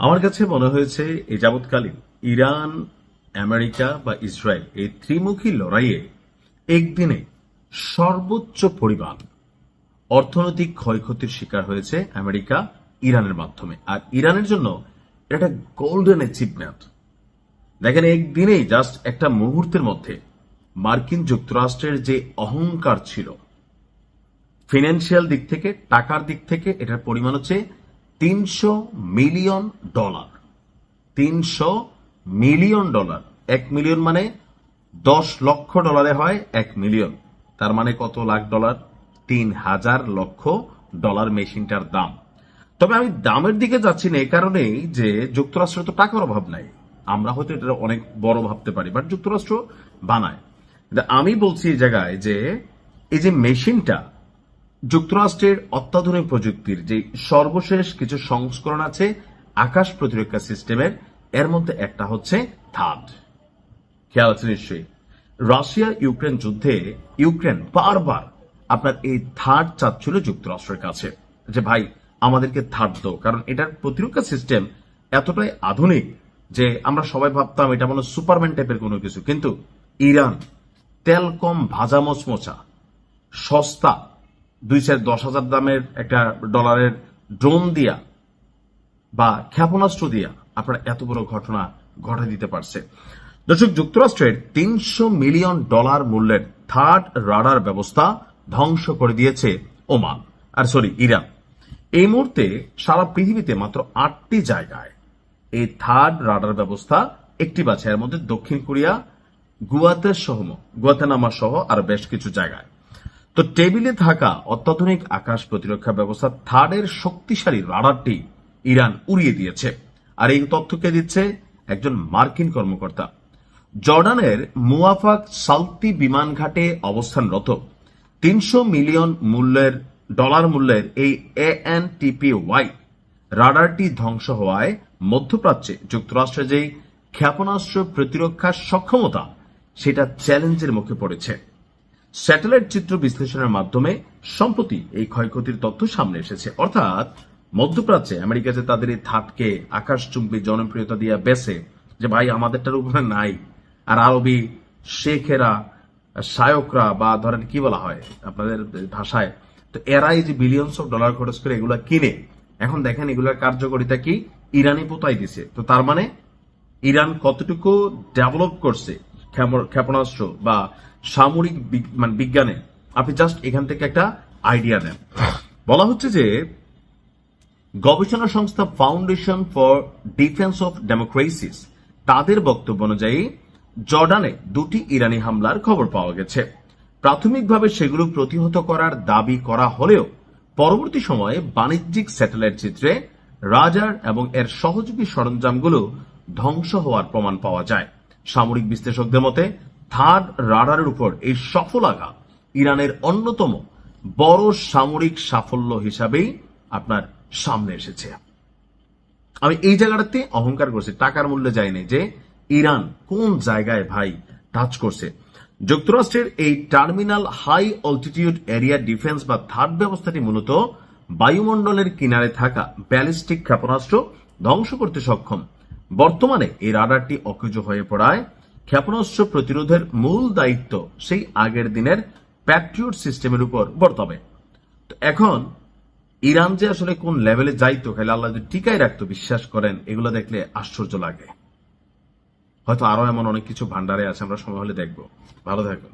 আমার কাছে মনে হয়েছে এই যাবৎকালীন ইরান, আমেরিকা বা ইসরায়েল এই ত্রিমুখী লড়াইয়ে একদিনে সর্বোচ্চ পরিমাণ অর্থনৈতিক ক্ষয়ক্ষতির শিকার হয়েছে আমেরিকা ইরানের মাধ্যমে। আর ইরানের জন্য এটা একটা গোল্ডেন অ্যাচিভমেন্ট। দেখেন, একদিনেই জাস্ট একটা মুহূর্তের মধ্যে মার্কিন যুক্তরাষ্ট্রের যে অহংকার ছিল ফিনান্সিয়াল দিক থেকে, টাকার দিক থেকে, এটার পরিমাণ হচ্ছে $300 মিলিয়ন। $300 মিলিয়ন। 1 মিলিয়ন মানে 10 লক্ষ ডলারে হয় 1 মিলিয়ন। তার মানে কত লাখ ডলার? 3,000 লক্ষ ডলার মেশিনটার দাম। তবে আমি দামের দিকে যাচ্ছি না এই কারণেই যে যুক্তরাষ্ট্রের তো টাকার অভাব নাই। আমরা হয়তো এটা অনেক বড় ভাবতে পারি, বাট যুক্তরাষ্ট্র বানায়। আমি বলছি এই জায়গায় যে এই যে মেশিনটা যুক্তরাষ্ট্রের অত্যাধুনিক প্রযুক্তির যে সর্বশেষ কিছু সংস্করণ আছে আকাশ প্রতিরক্ষা সিস্টেমের, এর মধ্যে একটা হচ্ছে থার্ড। খেয়াল আছে নিশ্চয়ই, রাশিয়া ইউক্রেন যুদ্ধে ইউক্রেন বারবার আপনার এই থার্ড চাচ্ছিল যুক্তরাষ্ট্রের কাছে যে ভাই আমাদেরকে থার্ড দাও, কারণ এটার প্রতিরক্ষা সিস্টেম এতটাই আধুনিক যে আমরা সবাই ভাবতাম এটা মনে সুপারম্যান টাইপের কোনো কিছু। কিন্তু ইরান তেল কম ভাজা মচমচা সস্তা 2,10,000 দামের একটা ডলারের ড্রোন দিয়া বা ক্ষেপণাস্ত্র দিয়া আপনারা এত বড় ঘটনা ঘটে দিতে পারছে। দর্শক, যুক্তরাষ্ট্রের $300 মিলিয়ন মূল্যের থার্ড রাডার ব্যবস্থা ধ্বংস করে দিয়েছে ইরান। এই মুহূর্তে সারা পৃথিবীতে মাত্র 8টি জায়গায় এই থার্ড রাডার ব্যবস্থা একটি আছে, এর মধ্যে দক্ষিণ কোরিয়া, গুয়াতেমালা সহ আর বেশ কিছু জায়গায়। তো টেবিলে থাকা অত্যাধুনিক আকাশ প্রতিরক্ষা ব্যবস্থা থার্ডের শক্তিশালী রাডারটি ইরান উড়িয়ে দিয়েছে। আর এই তথ্য কে দিচ্ছে? একজন মার্কিন কর্মকর্তা। জর্ডানের মুয়াফাক সালতি বিমান ঘাটে অবস্থানরত $300 মিলিয়ন মূল্যের এই ANTPY রাডারটি ধ্বংস হওয়ায় মধ্যপ্রাচ্যে যুক্তরাষ্ট্রের যেই ক্ষেপণাস্ত্র প্রতিরক্ষার সক্ষমতা সেটা চ্যালেঞ্জের মুখে পড়েছে। স্যাটেলাইট চিত্র বিশ্লেষণের মাধ্যমে সম্প্রতি এই ক্ষয়ক্ষতির তথ্য সামনে এসেছে। অর্থাৎ মধ্যপ্রাচ্যে আমেরিকা যে তাদের এই থার্ডকে আকাশচুম্বী জনপ্রিয়তা দিয়ে বেছে যে ভাই আমাদেরটার উপরে নাই, আর আরবি শেখেরা, শায়করা বা ধরেন কি বলা হয় আপনাদের ভাষায়, তো এরাই যে বিলিয়নস অফ ডলার খরচ করে এগুলা কিনে, এখন দেখেন এগুলোর কার্যকারিতা কি? ইরানি পোতাই দিছে। তো তার মানে ইরান কতটুকু ডেভেলপ করছে ক্ষেপণাস্ত্র বা সামরিক বিজ্ঞানে, আপনি জাস্ট এখান থেকে একটা আইডিয়া নেন। বলা হচ্ছে যে গবেষণা সংস্থা foundation for defence of democracies তাদের বক্তব্য অনুযায়ী জর্ডানে 2টি ইরানি হামলার খবর পাওয়া গেছে। প্রাথমিকভাবে সেগুলো প্রতিহত করার দাবি করা হলেও পরবর্তী সময়ে বাণিজ্যিক স্যাটেলাইট চিত্রে রাডার এবং এর সহযোগী সরঞ্জামগুলো ধ্বংস হওয়ার প্রমাণ পাওয়া যায়। সামরিক বিশ্লেষকদের মতে থার্ড রাডারের উপর এই সফল আঘাত ইরানের অন্যতম বড় সামরিক সাফল্য হিসাবেই আপনার সামনে এসেছে। আমি এই জায়গাটাতে অহংকার করছি, টাকার মূল্যে যায়নি যে ইরান কোন জায়গায় ভাই টাচ করছে। যুক্তরাষ্ট্রের এই terminal high altitude area defence বা থার্ড ব্যবস্থাটি মূলত বায়ুমণ্ডলের কিনারে থাকা ব্যালিস্টিক ক্ষেপণাস্ত্র ধ্বংস করতে সক্ষম। বর্তমানে এই রাডারটি অকেজ হয়ে পড়ায় ক্ষেপণাস্ত্র প্রতিরোধের মূল দায়িত্ব সেই আগের দিনের প্যাট্রিয়ট সিস্টেমের উপর বর্তাবে। তো এখন ইরান যে আসলে কোন লেভেলে যাইতো, খালি আল্লাহ যদি টিকাই রাখতো, বিশ্বাস করেন এগুলো দেখলে আশ্চর্য লাগে। হয়তো আরো এমন অনেক কিছু ভান্ডারে আছে, আমরা সময় হলে দেখবো। ভালো থাকবেন।